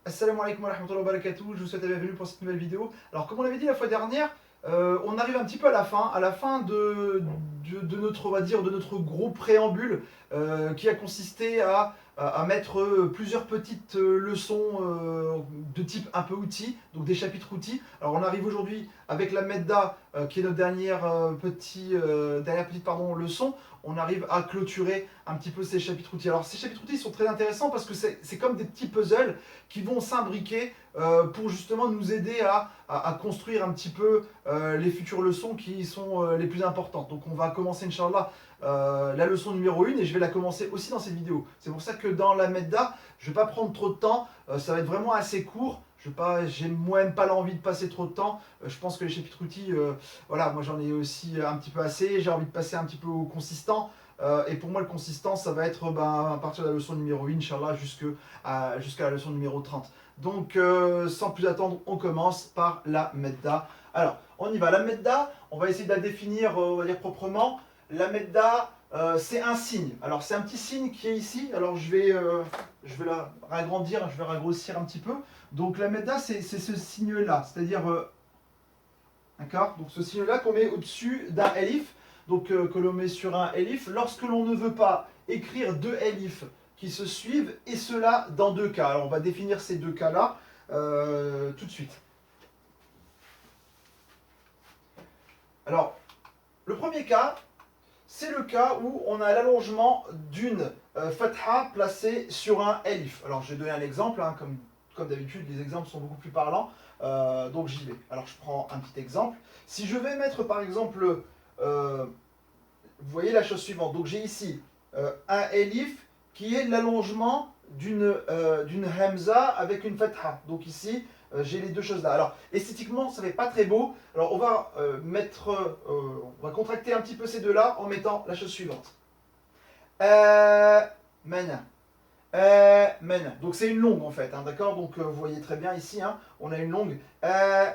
Assalamu alaikum wa rahmatullahi wa barakatuh, je vous souhaite la bienvenue pour cette nouvelle vidéo. Alors comme on l'avait dit la fois dernière, on arrive un petit peu à la fin de notre, on va dire, de notre gros préambule qui a consisté à mettre plusieurs petites leçons de type un peu outil, donc des chapitres outils. Alors on arrive aujourd'hui avec la Medda qui est notre dernière petite leçon. On arrive à clôturer un petit peu ces chapitres outils. Alors ces chapitres outils sont très intéressants parce que c'est comme des petits puzzles qui vont s'imbriquer pour justement nous aider à construire un petit peu les futures leçons qui sont les plus importantes. Donc on va commencer Inch'Allah la leçon numéro 1 et je vais la commencer aussi dans cette vidéo. C'est pour ça que dans la Medda, je ne vais pas prendre trop de temps, ça va être vraiment assez court. J'ai moi-même pas l'envie de passer trop de temps. Je pense que les chapitres outils, voilà, moi j'en ai aussi un petit peu assez. J'ai envie de passer un petit peu au consistant. Et pour moi, le consistant, ça va être à partir de la leçon numéro 1, Inch'Allah, jusqu'à la leçon numéro 30. Donc, sans plus attendre, on commence par la Medda. Alors, on y va. La Medda, on va essayer de la définir, on va dire proprement. La Medda, c'est un signe. Alors, c'est un petit signe qui est ici. Alors, je vais la agrandir, je vais ragrossir un petit peu. Donc, la Medda, c'est ce signe-là. C'est-à-dire, d'accord? Donc, ce signe-là qu'on met au-dessus d'un elif. Donc, que l'on met sur un elif. Lorsque l'on ne veut pas écrire deux elifs qui se suivent, et cela dans deux cas. Alors, on va définir ces deux cas-là tout de suite. Alors, le premier cas, c'est le cas où on a l'allongement d'une fatha placée sur un elif. Alors, je vais donner un exemple, hein, comme d'habitude, les exemples sont beaucoup plus parlants, donc j'y vais. Alors, je prends un petit exemple. Si je vais mettre, par exemple, vous voyez la chose suivante. Donc, j'ai ici un elif qui est l'allongement d'une hamza avec une fatha. Donc ici, j'ai les deux choses là. Alors, esthétiquement, ça n'est pas très beau. Alors, on va on va contracter un petit peu ces deux-là en mettant la chose suivante. Mena. Mena. Donc, c'est une longue en fait, hein, d'accord? Donc, vous voyez très bien ici, hein, on a une longue.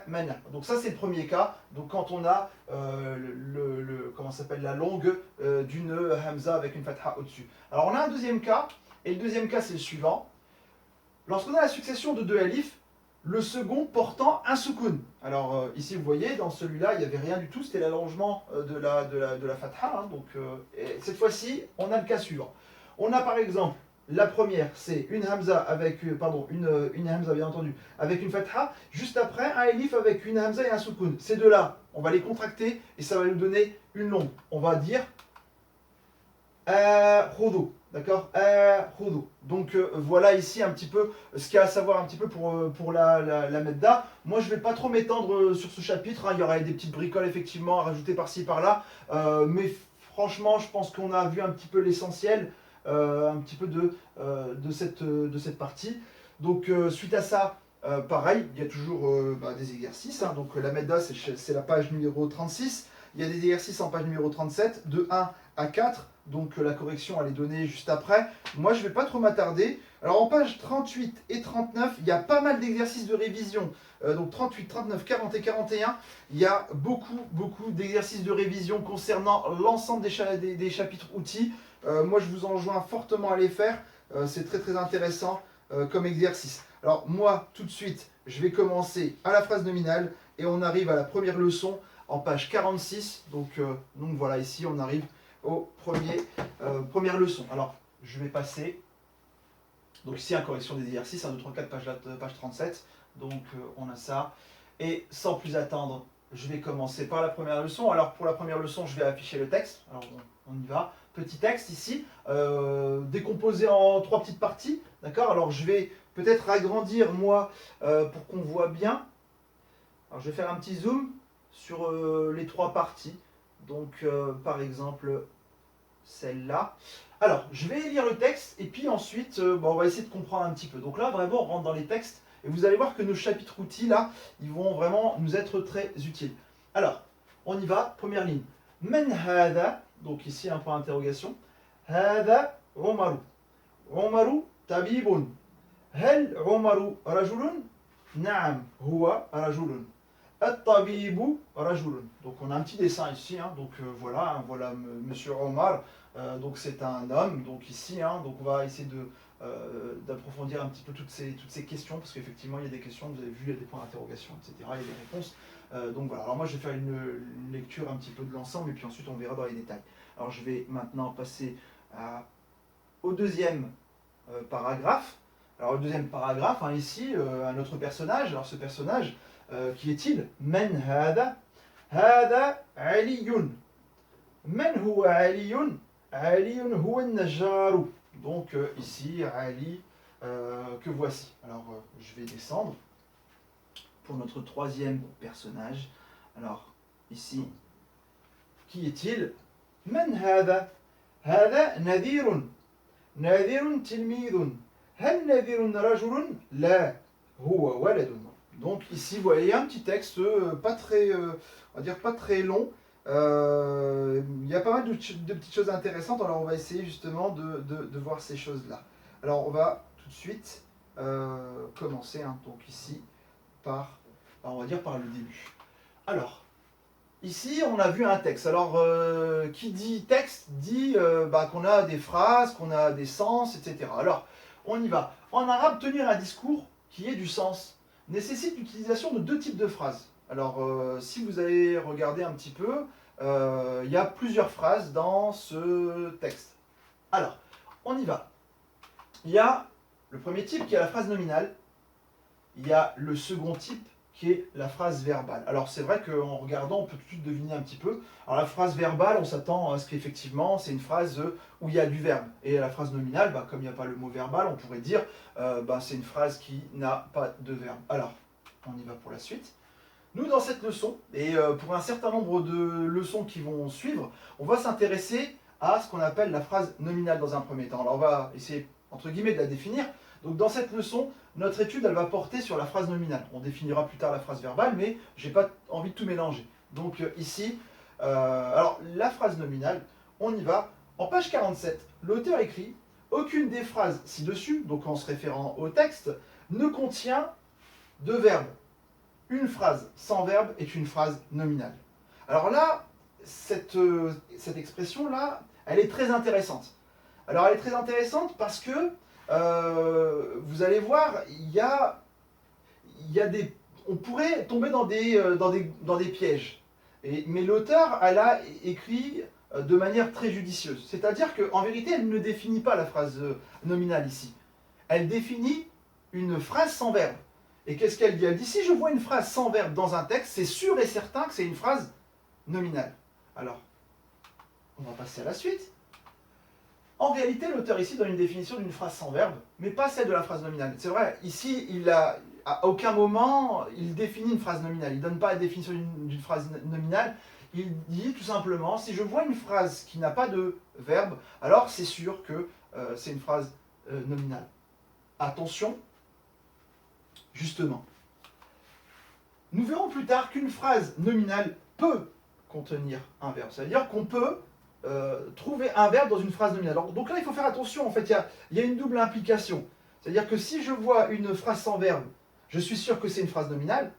Mena. Donc, ça, c'est le premier cas. Donc, quand on a comment s'appelle, la longue d'une hamza avec une fatha au-dessus. Alors, on a un deuxième cas. Et le deuxième cas, c'est le suivant. Lorsqu'on a la succession de deux alifs, le second portant un soukoun. Alors ici, vous voyez, dans celui-là, il n'y avait rien du tout, c'était l'allongement de la fatha. Hein, donc, cette fois-ci, on a le cas suivant. On a par exemple, la première, c'est une hamza avec, une hamza bien entendu, avec une fatha. Juste après, un elif avec une hamza et un soukoun. Ces deux-là, on va les contracter et ça va nous donner une longue. On va dire khudu. D'accord? Donc voilà ici un petit peu ce qu'il y a à savoir un petit peu pour la Medda. Moi je ne vais pas trop m'étendre sur ce chapitre, hein. Il y aura des petites bricoles effectivement à rajouter par-ci par-là. Mais franchement je pense qu'on a vu un petit peu l'essentiel un petit peu de cette partie. Donc suite à ça, pareil, il y a toujours des exercices. Hein. Donc la Medda c'est la page numéro 36. Il y a des exercices en page numéro 37, de 1 à 4. Donc la correction elle est donnée juste après. Moi je ne vais pas trop m'attarder. Alors en page 38 et 39, il y a pas mal d'exercices de révision. Donc 38, 39, 40 et 41, il y a beaucoup d'exercices de révision concernant l'ensemble des chapitres outils. Moi je vous enjoins fortement à les faire. C'est très intéressant comme exercice. Alors moi tout de suite, je vais commencer à la phrase nominale et on arrive à la première leçon en page 46. Donc voilà, ici on arrive au première leçon. Alors, je vais passer. Donc ici, correction des exercices, 1, 2, 3, 4, page 37. Donc, on a ça. Et sans plus attendre, je vais commencer par la première leçon. Alors, pour la première leçon, je vais afficher le texte. Alors, on y va. Petit texte ici, décomposé en 3 petites parties. D'accord? Alors, je vais peut-être agrandir, moi, pour qu'on voit bien. Alors, je vais faire un petit zoom sur les 3 parties. Donc, par exemple, celle-là. Alors, je vais lire le texte et puis ensuite, on va essayer de comprendre un petit peu. Donc là, vraiment, on rentre dans les textes et vous allez voir que nos chapitres outils, là, ils vont vraiment nous être très utiles. Alors, on y va. Première ligne. Men hada, donc ici, un point d'interrogation. Hada Umaru. Umaru tabibun. Hel Umaru rajulun? Naam, huwa rajulun. At-tabibu rajulun. Donc on a un petit dessin ici, hein, donc voilà, hein, voilà Monsieur Omar, donc c'est un homme, donc ici, hein, donc on va essayer d'approfondir un petit peu toutes ces questions, parce qu'effectivement il y a des questions, vous avez vu, il y a des points d'interrogation, etc. Il y a des réponses. Donc voilà, alors moi je vais faire une lecture un petit peu de l'ensemble, et puis ensuite on verra dans les détails. Alors je vais maintenant passer au deuxième paragraphe. Alors le deuxième paragraphe, hein, ici, un autre personnage. Alors ce personnage, qui est-il? Men hada? Hada Aliyun. Men huwa Aliyun? Aliyun huwa Najaru. Donc ici, Ali, que voici. Alors je vais descendre pour notre troisième personnage. Alors ici, qui est-il? Men hada? Hada Nadirun. Nadirun tilmidun. Hal nadirun rajulun? La huwa waladun. Donc ici, vous voyez un petit texte pas très, on va dire pas très long. Il y a pas mal de petites choses intéressantes, alors on va essayer justement de voir ces choses-là. Alors on va tout de suite commencer, hein, donc ici, on va dire par le début. Alors, ici on a vu un texte. Alors, qui dit texte dit qu'on a des phrases, qu'on a des sens, etc. Alors, on y va. En arabe, tenir un discours qui ait du sens nécessite l'utilisation de deux types de phrases. Alors, si vous allez regarder un petit peu, il y a plusieurs phrases dans ce texte. Alors, on y va. Il y a le premier type qui est la phrase nominale. Il y a le second type qui est la phrase verbale. Alors c'est vrai qu'en regardant, on peut tout de suite deviner un petit peu. Alors la phrase verbale, on s'attend à ce qu'effectivement, c'est une phrase où il y a du verbe. Et la phrase nominale, comme il n'y a pas le mot verbal, on pourrait dire c'est une phrase qui n'a pas de verbe. Alors, on y va pour la suite. Nous, dans cette leçon, et pour un certain nombre de leçons qui vont suivre, on va s'intéresser à ce qu'on appelle la phrase nominale dans un premier temps. Alors on va essayer, entre guillemets, de la définir. Donc dans cette leçon, notre étude, elle va porter sur la phrase nominale. On définira plus tard la phrase verbale, mais je n'ai pas envie de tout mélanger. Donc ici, alors la phrase nominale, on y va. En page 47, l'auteur écrit « Aucune des phrases ci-dessus », donc en se référant au texte, ne contient de verbe. Une phrase sans verbe est une phrase nominale. Alors là, cette expression-là, elle est très intéressante. Alors elle est très intéressante parce que vous allez voir, on pourrait tomber dans des pièges. Mais l'auteur, elle a écrit de manière très judicieuse. C'est-à-dire qu'en vérité, elle ne définit pas la phrase nominale ici. Elle définit une phrase sans verbe. Et qu'est-ce qu'elle dit? Elle dit, si je vois une phrase sans verbe dans un texte, c'est sûr et certain que c'est une phrase nominale. Alors, on va passer à la suite. En réalité, l'auteur ici donne une définition d'une phrase sans verbe, mais pas celle de la phrase nominale. C'est vrai, ici, à aucun moment, il définit une phrase nominale. Il ne donne pas la définition d'une phrase nominale. Il dit tout simplement, si je vois une phrase qui n'a pas de verbe, alors c'est sûr que c'est une phrase nominale. Attention, justement. Nous verrons plus tard qu'une phrase nominale peut contenir un verbe. C'est-à-dire qu'on peut trouver un verbe dans une phrase nominale. Donc là, il faut faire attention. En fait, il y a une double implication. C'est-à-dire que si je vois une phrase sans verbe, je suis sûr que c'est une phrase nominale.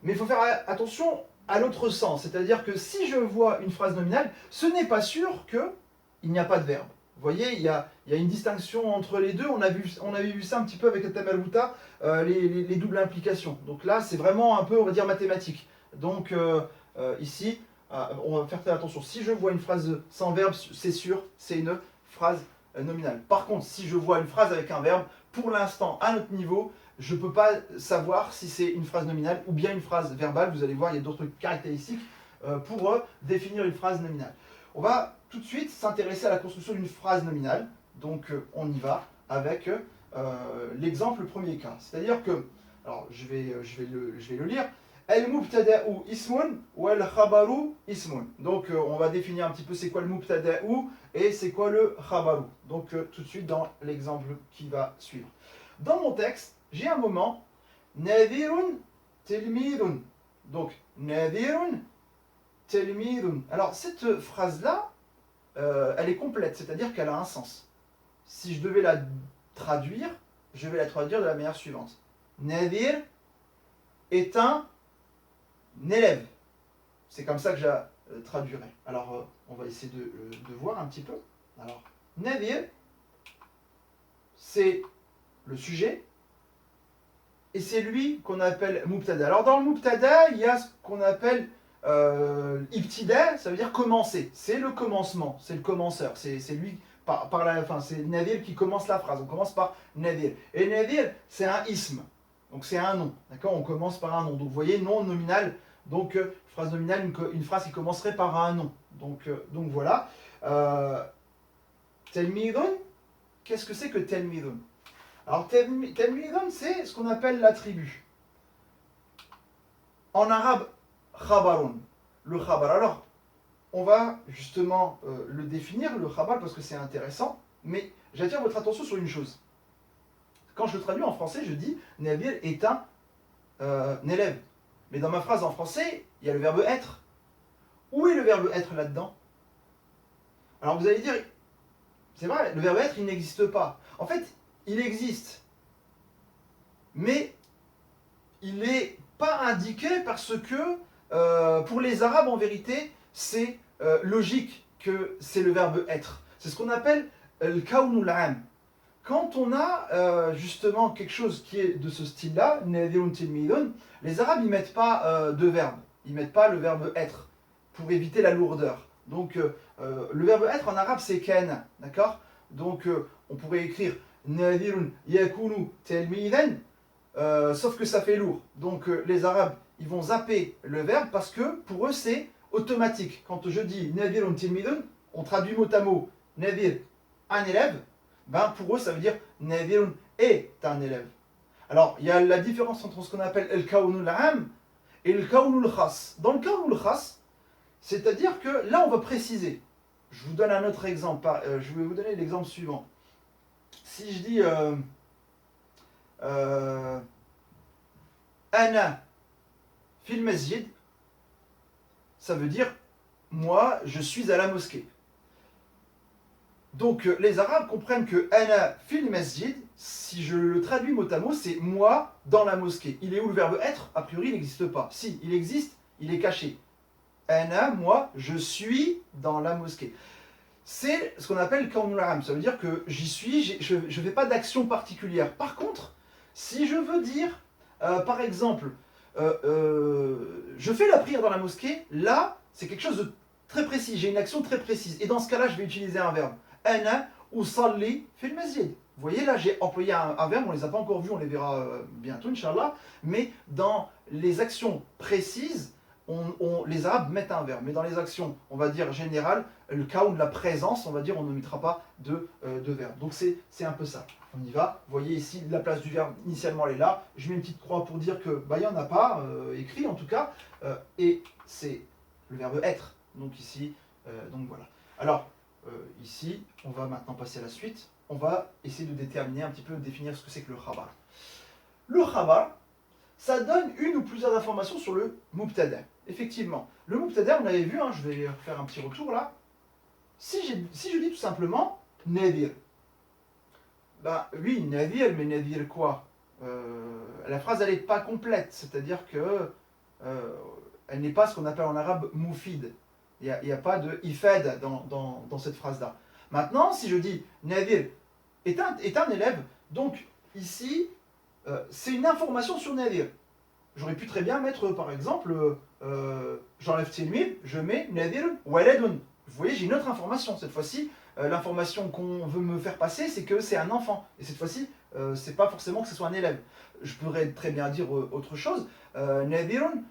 Mais il faut faire attention à l'autre sens. C'est-à-dire que si je vois une phrase nominale, ce n'est pas sûr qu'il n'y a pas de verbe. Vous voyez, il y a une distinction entre les deux. On avait vu ça un petit peu avec le Tabalouta, les doubles implications. Donc là, c'est vraiment un peu, on va dire, mathématique. Donc ici, on va faire très attention. Si je vois une phrase sans verbe, c'est sûr, c'est une phrase nominale. Par contre, si je vois une phrase avec un verbe, pour l'instant, à notre niveau, je ne peux pas savoir si c'est une phrase nominale ou bien une phrase verbale. Vous allez voir, il y a d'autres caractéristiques pour définir une phrase nominale. On va tout de suite s'intéresser à la construction d'une phrase nominale. Donc on y va avec l'exemple premier cas. C'est-à-dire que, alors je vais le lire. El mubtada'u ismun wal khabaru ismun. Donc on va définir un petit peu c'est quoi le mubtada'u et c'est quoi le khabaru. Donc tout de suite dans l'exemple qui va suivre. Dans mon texte, j'ai un moment nadirun tilmidun. Donc nadirun tilmidun. Alors cette phrase-là, elle est complète, c'est-à-dire qu'elle a un sens. Si je devais la traduire, je vais la traduire de la manière suivante. Nadir est un élève. C'est comme ça que je la traduirai. Alors, on va essayer de voir un petit peu. Alors, Nadir, c'est le sujet, et c'est lui qu'on appelle mubtada. Alors dans le mubtada, il y a ce qu'on appelle ibtida, ça veut dire commencer. C'est le commencement, c'est le commenceur, c'est lui par la fin, c'est Nadir qui commence la phrase. On commence par Nadir. Et Nadir, c'est un ism, donc c'est un nom. D'accord. On commence par un nom. Donc vous voyez, nom nominal. Donc phrase nominale, une phrase qui commencerait par un nom. Donc voilà. Telmidun, qu'est-ce que c'est que Telmidun? Alors Telmidun, c'est ce qu'on appelle l'attribut. En arabe, khabarun, le khabar. Alors, on va justement le définir, le khabar, parce que c'est intéressant, mais j'attire votre attention sur une chose. Quand je le traduis en français, je dis Nadir est un élève. Mais dans ma phrase en français, il y a le verbe être. Où est le verbe être là-dedans? Alors vous allez dire, c'est vrai, le verbe être, il n'existe pas. En fait, il existe, mais il n'est pas indiqué parce que, pour les Arabes, en vérité, c'est logique que c'est le verbe être. C'est ce qu'on appelle le kawnul am. Quand on a justement quelque chose qui est de ce style-là, les Arabes ils mettent pas de verbe, ils mettent pas le verbe être pour éviter la lourdeur. Donc le verbe être en arabe c'est kana, d'accord? Donc on pourrait écrire nadirun yakunu telmidan, sauf que ça fait lourd. Donc les Arabes ils vont zapper le verbe parce que pour eux c'est automatique. Quand je dis nadirun telmidan, on traduit mot à mot nadir, un élève. Ben pour eux, ça veut dire Nadirun est un élève. Alors, il y a la différence entre ce qu'on appelle El Kawnul Am et le Kawnul Khas. Dans le Kawnul Khas, c'est-à-dire que là, on va préciser. Je vous donne un autre exemple. Je vais vous donner l'exemple suivant. Si je dis Ana fil masjid, ça veut dire moi, je suis à la mosquée. Donc les Arabes comprennent que ana fil masjid, si je le traduis mot à mot, c'est moi dans la mosquée. Il est où le verbe être? A priori, il n'existe pas. Si, il existe, il est caché. Ana, moi, je suis dans la mosquée. C'est ce qu'on appelle kawnul am. Ça veut dire que j'y suis, je ne fais pas d'action particulière. Par contre, si je veux dire, par exemple, je fais la prière dans la mosquée, là, c'est quelque chose de très précis. J'ai une action très précise. Et dans ce cas-là, je vais utiliser un verbe. Ana usalli fil masjid. Vous voyez, là, j'ai employé un verbe, on ne les a pas encore vus, on les verra bientôt, Inch'Allah. Mais dans les actions précises, les Arabes mettent un verbe. Mais dans les actions, on va dire générales, le cas où de la présence, on va dire, on ne mettra pas de verbe. Donc c'est un peu ça. On y va. Vous voyez ici, la place du verbe, initialement, elle est là. Je mets une petite croix pour dire que, bah, il n'y en a pas, écrit en tout cas. Et c'est le verbe être. Donc ici, donc voilà. Alors, ici, on va maintenant passer à la suite. On va essayer de déterminer un petit peu, de définir ce que c'est que le khabar. Le khabar, ça donne une ou plusieurs informations sur le mubtada. Effectivement, le mubtada, on l'avait vu, hein, je vais faire un petit retour là. Si je dis tout simplement nadir, ben oui, nadir, mais nadir quoi? La phrase, elle n'est pas complète, c'est-à-dire que elle n'est pas ce qu'on appelle en arabe moufid. Il n'y a pas de ifad dans cette phrase-là. Maintenant, si je dis Nadir est un élève, donc ici, c'est une information sur Nadir. J'aurais pu très bien mettre, par exemple, j'enlève Tilmid, je mets Nadir Waladun. Vous voyez, j'ai une autre information. Cette fois-ci, l'information qu'on veut me faire passer, c'est que c'est un enfant. Et cette fois-ci, c'est pas forcément que ce soit un élève. Je pourrais très bien dire autre chose. Nadirun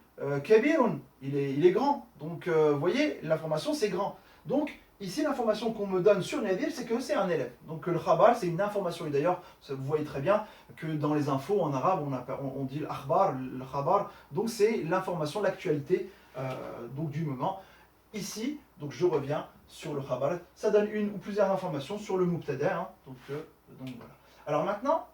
Kabirun, il est grand. Donc, vous voyez, l'information, c'est grand. Donc, ici, l'information qu'on me donne sur Nadir, c'est que c'est un élève. Donc, le khabar, c'est une information. Et d'ailleurs, vous voyez très bien que dans les infos, en arabe, on dit l'akhbar, le khabar. Donc, c'est l'information, l'actualité donc du moment. Ici, donc je reviens sur le khabar. Ça donne une ou plusieurs informations sur le mubtada. Hein. Donc, voilà. Alors maintenant,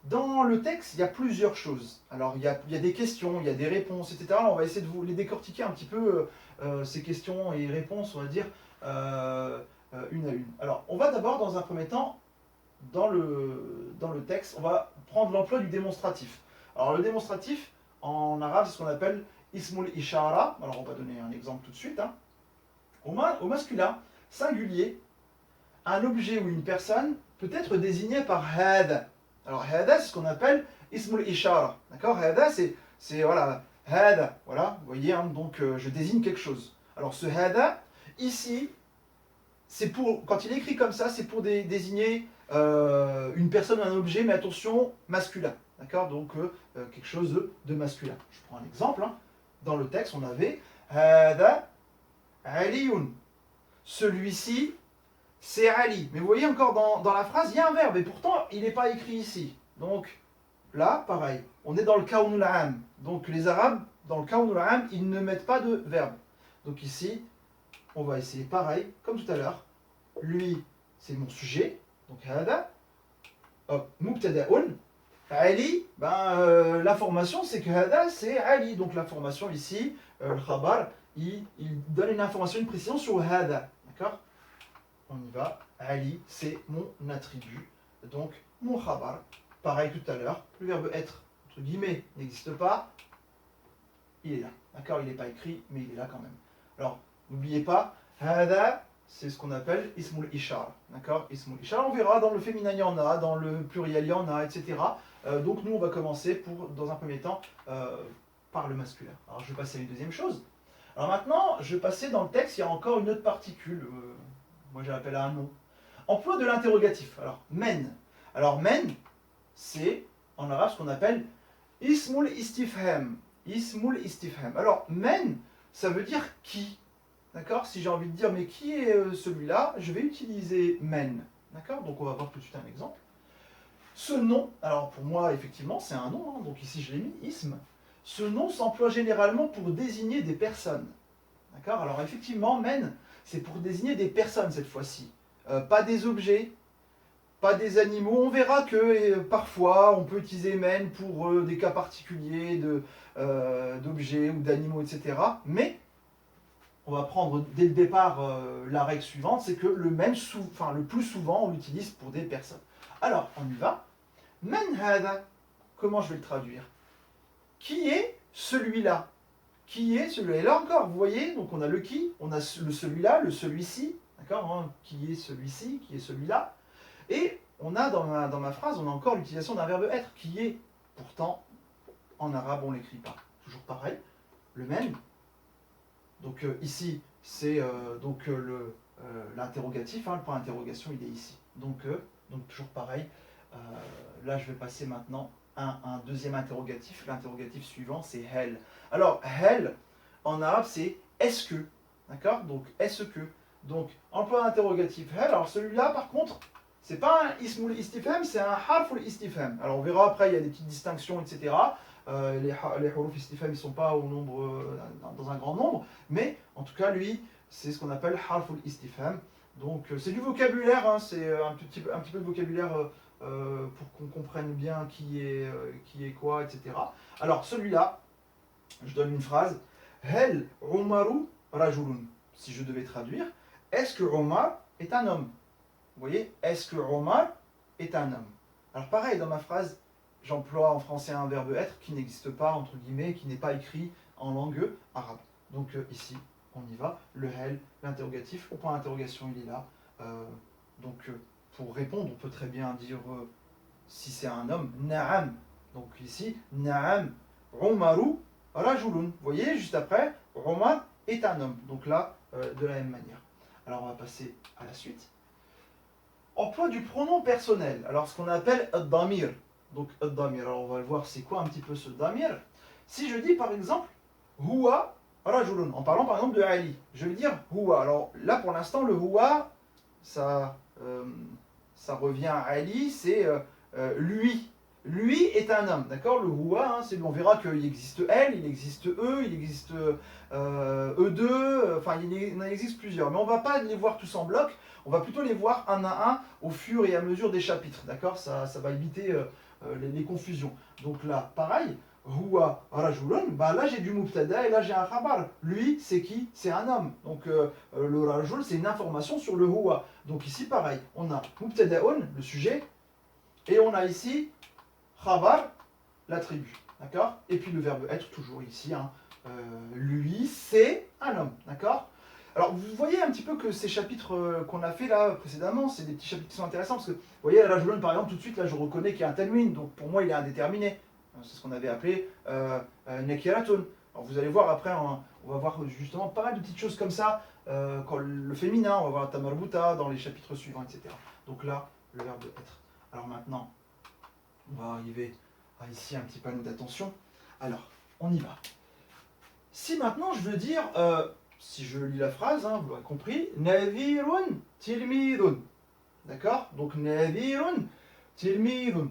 dans le texte, il y a plusieurs choses. Alors, il y a des questions, il y a des réponses, etc. Alors, on va essayer de vous les décortiquer un petit peu, ces questions et réponses, on va dire, une à une. Alors, on va d'abord, dans un premier temps, dans le texte, on va prendre l'emploi du démonstratif. Alors, le démonstratif, en arabe, c'est ce qu'on appelle ismul ishara. Alors, on va donner un exemple tout de suite. Hein. Au masculin, singulier, un objet ou une personne peut être désigné par hada. Alors hada, c'est ce qu'on appelle ismul ishara. D'accord? Hada, c'est voilà, hada. Voilà, vous voyez, hein, donc je désigne quelque chose. Alors ce hada, ici, c'est pour, quand il est écrit comme ça, c'est pour désigner une personne ou un objet, mais attention, masculin. D'accord? Donc quelque chose de masculin. Je prends un exemple. Hein. Dans le texte, on avait hada aliyun. Celui-ci, c'est Ali. Mais vous voyez encore dans la phrase, il y a un verbe, et pourtant, il n'est pas écrit ici. Donc, là, pareil, on est dans le kawnul am. Donc, les Arabes, dans le kawnul am, ils ne mettent pas de verbe. Donc ici, on va essayer pareil, comme tout à l'heure. Lui, c'est mon sujet. Donc, hada. Hop, mubtada'un. Ali, l'information, c'est que hada, c'est Ali. Donc, l'information ici, le khabar, il donne une information, une précision sur hada. D'accord? On y va. Ali, c'est mon attribut. Donc, mon khabar. Pareil tout à l'heure. Le verbe être, entre guillemets, n'existe pas. Il est là. D'accord? Il n'est pas écrit, mais il est là quand même. Alors, n'oubliez pas, hada, c'est ce qu'on appelle ismul ishar. D'accord? Ismul ishar, on verra, dans le féminin, il y en a, dans le pluriel, il y en a, etc. Donc, nous, on va commencer, dans un premier temps, par le masculin. Alors, je vais passer à une deuxième chose. Alors maintenant, je vais passer dans le texte, il y a encore une autre particule. Moi, je l'appelle un nom. Emploi de l'interrogatif. Alors, men. Alors, men, c'est, en arabe, ce qu'on appelle ismul istifham. Ismul istifham. Alors, men, ça veut dire qui. D'accord? Si j'ai envie de dire, mais qui est celui-là, je vais utiliser men. D'accord? Donc, on va voir tout de suite un exemple. Ce nom, alors pour moi, effectivement, c'est un nom. Hein, donc ici, je l'ai mis, ism. Ce nom s'emploie généralement pour désigner des personnes. D'accord? Alors, effectivement, men, c'est pour désigner des personnes cette fois-ci. Pas des objets, pas des animaux. On verra que parfois on peut utiliser men pour des cas particuliers d'objets ou d'animaux, etc. Mais on va prendre dès le départ la règle suivante, c'est que le men, le plus souvent, on l'utilise pour des personnes. Alors, on y va. Men hada, comment je vais le traduire? Qui est celui-là? Qui est celui-là? Et là encore, vous voyez, donc on a le qui, on a le celui-là, le celui-ci, d'accord, hein, qui est celui-ci, qui est celui-là. Et on a dans ma phrase, on a encore l'utilisation d'un verbe être, qui est, pourtant, en arabe, on ne l'écrit pas. Toujours pareil, le men. Donc ici, c'est l'interrogatif, hein, le point d'interrogation, il est ici. Donc toujours pareil, là je vais passer maintenant un deuxième interrogatif. L'interrogatif suivant, c'est hel. Alors, hel, en arabe, c'est est-ce que. D'accord? Donc, est-ce que. Donc, emploi interrogatif hel. Alors, celui-là, par contre, c'est pas un ismul istifham, c'est un harful istifham. Alors, on verra après, il y a des petites distinctions, etc. Les huruf istifham, ils ne sont pas au nombre, dans un grand nombre. Mais, en tout cas, lui, c'est ce qu'on appelle harful istifham. Donc, c'est du vocabulaire, hein, c'est un petit peu de vocabulaire. Pour qu'on comprenne bien qui est quoi, etc. Alors celui-là, je donne une phrase. Hel Omaru Rajulun. Si je devais traduire, est-ce que Omar est un homme? Vous voyez, est-ce que Omar est un homme? Alors pareil, dans ma phrase, j'emploie en français un verbe être qui n'existe pas, entre guillemets, qui n'est pas écrit en langue arabe. Donc ici, on y va. Le hel, l'interrogatif, au point d'interrogation, il est là. Pour répondre, on peut très bien dire, si c'est un homme, na'am. Donc ici, na'am, Omaru rajulun. Vous voyez, juste après, Omar est un homme. Donc là, de la même manière. Alors on va passer à la suite. Emploi du pronom personnel. Alors ce qu'on appelle ad-damir. Donc ad-damir. Alors on va le voir, c'est quoi un petit peu ce damir. Si je dis par exemple, huwa rajulun, en parlant par exemple de Ali, je vais dire huwa. Alors là pour l'instant, le huwa, ça revient à Ali, c'est lui. Lui est un homme, d'accord? Le huwa, hein, on verra qu'il existe elle, il existe eux, il existe eux deux, enfin il en existe plusieurs. Mais on ne va pas les voir tous en bloc, on va plutôt les voir un à un au fur et à mesure des chapitres, d'accord? Ça va éviter les confusions. Donc là, pareil, huwa rajulun, là j'ai du mubtada et là j'ai un khabar. Lui, c'est qui? C'est un homme. Donc le rajul, c'est une information sur le huwa. Donc ici, pareil, on a mubtada'un, le sujet, et on a ici khabar, l'attribut. D'accord? Et puis le verbe être, toujours ici. Hein. Lui, c'est un homme. D'accord? Alors vous voyez un petit peu que ces chapitres qu'on a fait là précédemment, c'est des petits chapitres qui sont intéressants parce que vous voyez Rajulun par exemple tout de suite là je reconnais qu'il y a un tanwin, donc pour moi il est indéterminé. C'est ce qu'on avait appelé Nekiratun. Alors vous allez voir après, on va voir justement pas mal de petites choses comme ça, quand le féminin, on va voir Tamarbuta dans les chapitres suivants, etc. Donc là, le verbe être. Alors maintenant, on va arriver à ici un petit panneau d'attention. Alors, on y va. Si maintenant je veux dire, si je lis la phrase, vous l'aurez compris, Nadirun tilmidun. D'accord? Donc Nadirun tilmidun.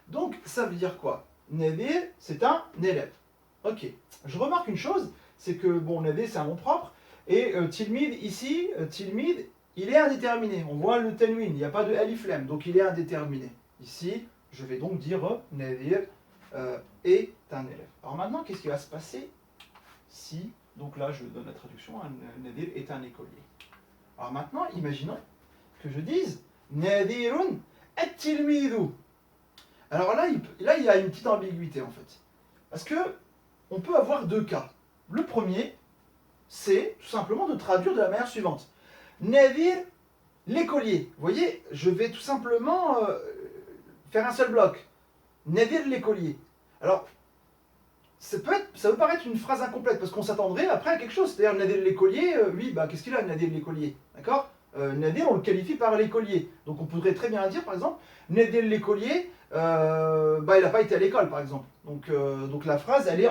Donc ça veut dire quoi? Nadir, c'est un élève. Ok. Je remarque une chose, c'est que, bon, Nadir, c'est un nom propre, et tilmid, ici, tilmid, il est indéterminé. On voit le tanwin, il n'y a pas de alif lam, donc il est indéterminé. Ici, je vais donc dire Nadir est un élève. Alors maintenant, qu'est-ce qui va se passer si, donc là, je donne la traduction, Nadir est un écolier. Alors maintenant, imaginons que je dise Nadirun at-tilmidu. Alors là, il y a une petite ambiguïté en fait. Parce que on peut avoir deux cas. Le premier, c'est tout simplement de traduire de la manière suivante. Nadir, l'écolier. Vous voyez, je vais tout simplement faire un seul bloc. Nadir, l'écolier. Alors, ça peut paraître une phrase incomplète, parce qu'on s'attendrait après à quelque chose. C'est-à-dire, Nadir, l'écolier, oui, bah qu'est-ce qu'il a, Nadir, l'écolier? D'accord? Nadir, on le qualifie par l'écolier. Donc on pourrait très bien dire, par exemple, Nadir, l'écolier, il n'a pas été à l'école, par exemple. Donc la phrase, elle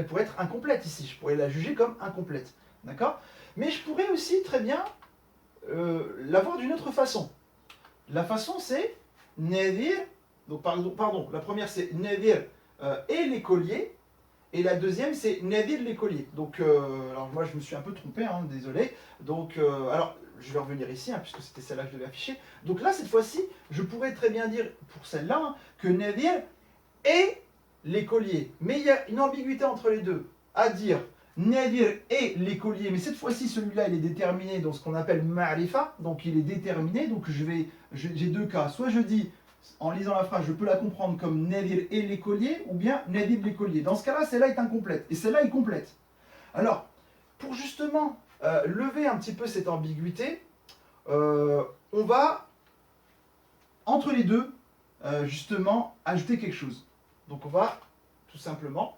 pourrait être incomplète ici. Je pourrais la juger comme incomplète. D'accord? Mais je pourrais aussi très bien la voir d'une autre façon. La façon, c'est Nadir. Donc, pardon, la première, c'est Nadir et l'écolier. Et la deuxième, c'est Nadir l'écolier. Donc, alors moi, je me suis un peu trompé, désolé. Donc, alors, je vais revenir ici, puisque c'était celle-là que je devais afficher. Donc là, cette fois-ci, je pourrais très bien dire, pour celle-là, que Nadir est l'écolier. Mais il y a une ambiguïté entre les deux. À dire Nadir est l'écolier, mais cette fois-ci, celui-là, il est déterminé dans ce qu'on appelle Ma'rifa. Donc, il est déterminé. Donc, j'ai deux cas. Soit je dis, en lisant la phrase, je peux la comprendre comme Nadir et l'écolier, ou bien Nadir l'écolier. Dans ce cas-là, celle-là est incomplète, et celle-là est complète. Alors, pour justement lever un petit peu cette ambiguïté, on va, entre les deux, justement, ajouter quelque chose. Donc on va, tout simplement,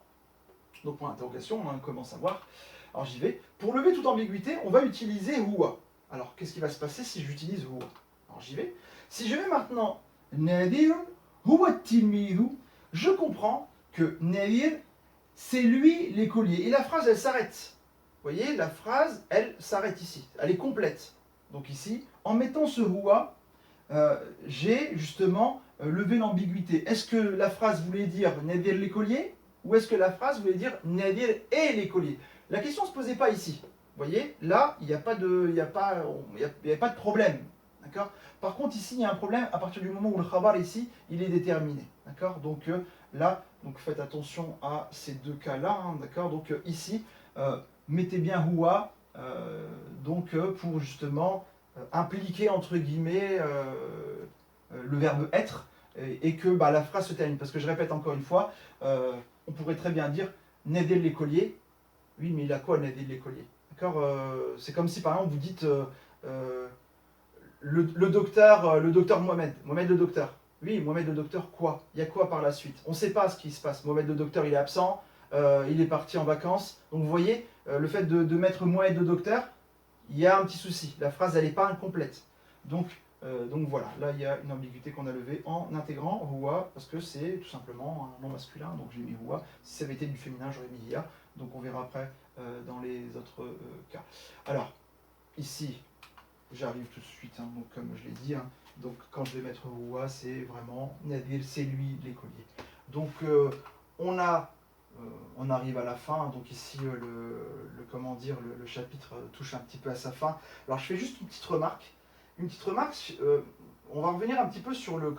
donc point d'interrogation, on commence à voir. Alors j'y vais. Pour lever toute ambiguïté, on va utiliser huwa. Alors, qu'est-ce qui va se passer si j'utilise huwa? Alors j'y vais. Si je vais maintenant Nadir huwa tilmidu, je comprends que Nadir, c'est lui l'écolier. Et la phrase, elle s'arrête. Vous voyez, la phrase, elle s'arrête ici. Elle est complète. Donc ici, en mettant ce huwa, j'ai justement levé l'ambiguïté. Est-ce que la phrase voulait dire Nadir l'écolier, ou est-ce que la phrase voulait dire Nadir est l'écolier? La question ne se posait pas ici. Vous voyez, là, il n'y a pas de problème. D'accord? Par contre, ici, il y a un problème à partir du moment où le khabar, ici, il est déterminé. D'accord? Donc là, faites attention à ces deux cas-là. D'accord? Donc ici, mettez bien huwa, pour justement impliquer, entre guillemets, le verbe être, et que la phrase se termine. Parce que je répète encore une fois, on pourrait très bien dire Nadir l'écolier. Oui, mais il a quoi Nadir l'écolier? D'accord? C'est comme si par exemple vous dites le docteur Mohamed le docteur. Oui, Mohamed le docteur quoi? Il y a quoi par la suite? On ne sait pas ce qui se passe. Mohamed le docteur, il est absent, il est parti en vacances. Donc vous voyez, le fait de mettre Mohamed le docteur, il y a un petit souci. La phrase, elle n'est pas incomplète. Donc voilà, là il y a une ambiguïté qu'on a levée en intégrant huwa, parce que c'est tout simplement un nom masculin, donc j'ai mis huwa. Si ça avait été du féminin, j'aurais mis ya. Donc on verra après dans les autres cas. Alors, ici, j'arrive tout de suite, donc comme je l'ai dit, donc quand je vais mettre huwa, c'est vraiment Nadir, c'est lui l'écolier. Donc on arrive à la fin, donc ici le chapitre touche un petit peu à sa fin. Alors je fais juste une petite remarque. On va revenir un petit peu sur le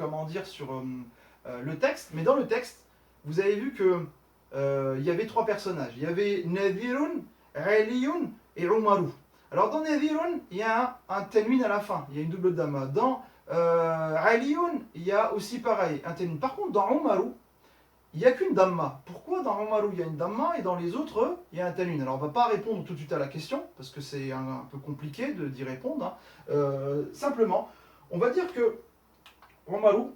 texte, mais dans le texte, vous avez vu que il y avait trois personnages. Il y avait Nadirun, Aliyun et Umaru. Alors dans Nadirun, il y a un tanwin à la fin, il y a une double dhamma. Dans Aliyun, il y a aussi pareil, un tanwin. Par contre, dans Umaru, il n'y a qu'une damma. Pourquoi dans Omaru il y a une damma et dans les autres il y a un tanwin? Alors on va pas répondre tout de suite à la question parce que c'est un peu compliqué d'y répondre, hein. Simplement, on va dire que Omaru,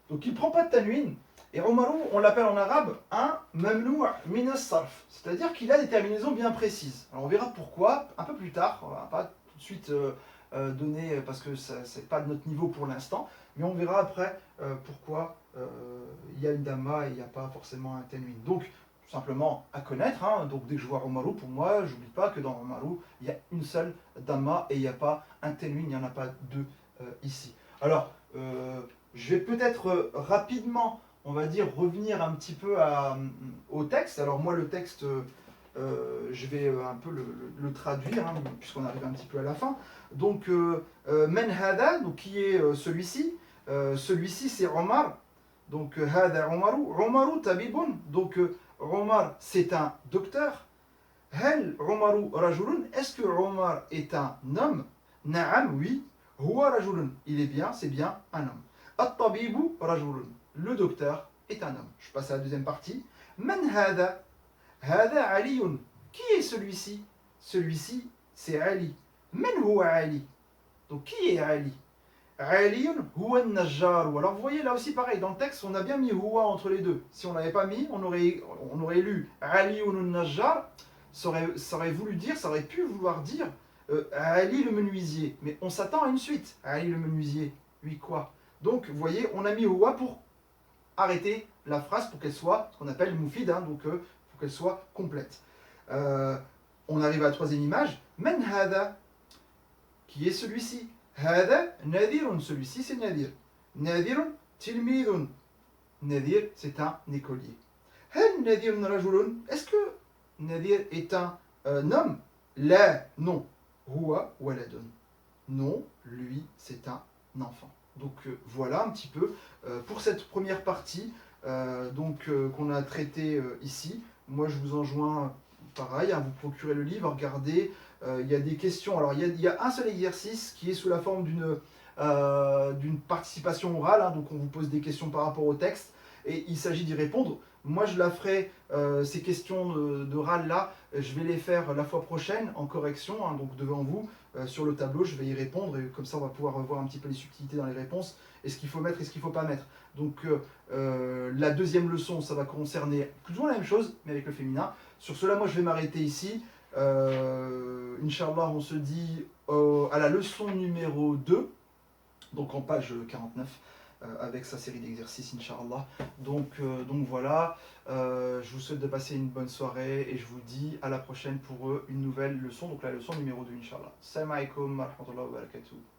donc il ne prend pas de tanwin. Et Omaru, on l'appelle en arabe un mamnou' min as-sarf, c'est-à-dire qu'il a des terminaisons bien précises. Alors on verra pourquoi un peu plus tard, on va pas tout de suite donner, parce que ce n'est pas de notre niveau pour l'instant, mais on verra après pourquoi il y a une damma et il n'y a pas forcément un tanwin. Donc, tout simplement à connaître, hein. Donc dès que je vois Omaru, pour moi, j'oublie pas que dans Omaru, il y a une seule damma et il n'y a pas un tanwin, il n'y en a pas deux ici. Alors, je vais peut-être rapidement, on va dire, revenir un petit peu au texte. Alors moi, le texte, je vais un peu le traduire, hein, puisqu'on arrive un petit peu à la fin. Donc, Men Hada, donc qui est celui-ci. Celui-ci, c'est Omar. Donc, Hada Omaru. Omaru tabibun. Donc, Omar, c'est un docteur. Hel Omaru rajulun. Est-ce que Omar est un homme? Naam, oui. Huwa rajulun. Il est bien, c'est bien un homme. At-tabibu rajulun. Le docteur est un homme. Je passe à la deuxième partie. Man hada? Hada Aliyun. Qui est celui-ci? Celui-ci, c'est Ali. Man huwa Ali? Donc qui est Ali? Aliyun huwa najjar. Alors vous voyez là aussi pareil, dans le texte on a bien mis huwa entre les deux. Si on n'avait pas mis, on aurait lu Aliyun najjar, ça aurait voulu dire, ça aurait pu vouloir dire Ali le menuisier. Mais on s'attend à une suite. Ali le menuisier, oui quoi? Donc vous voyez, on a mis huwa pour arrêter la phrase pour qu'elle soit ce qu'on appelle moufid, hein, donc pour qu'elle soit complète. On arrive à la troisième image. Men hada, qui est celui-ci? Hada nadirun, celui-ci c'est nadir. Nadirun tilmidun. Nadir, c'est un écolier. Hal nadirun rajulun, est-ce que nadir est un homme? La, non. Huwa waladun. Non, lui, c'est un enfant. Donc voilà un petit peu pour cette première partie qu'on a traitée ici. Moi je vous enjoins pareil à vous procurer le livre, regardez. Il y a des questions. Alors il y a un seul exercice qui est sous la forme d'une participation orale, hein, donc on vous pose des questions par rapport au texte et il s'agit d'y répondre. Moi je la ferai, ces questions d'oral là, je vais les faire la fois prochaine en correction, hein, donc devant vous. Sur le tableau, je vais y répondre et comme ça on va pouvoir revoir un petit peu les subtilités dans les réponses et ce qu'il faut mettre et ce qu'il ne faut pas mettre. Donc la deuxième leçon, ça va concerner plus ou moins la même chose, mais avec le féminin. Sur cela, moi je vais m'arrêter ici. Inch'Allah, on se dit à la leçon numéro 2, donc en page 49, avec sa série d'exercices, Inch'Allah. Donc voilà, je vous souhaite de passer une bonne soirée et je vous dis à la prochaine pour une nouvelle leçon, donc la leçon numéro 2, Inch'Allah. Salam alaikum wa rahmatullahi wa barakatuh.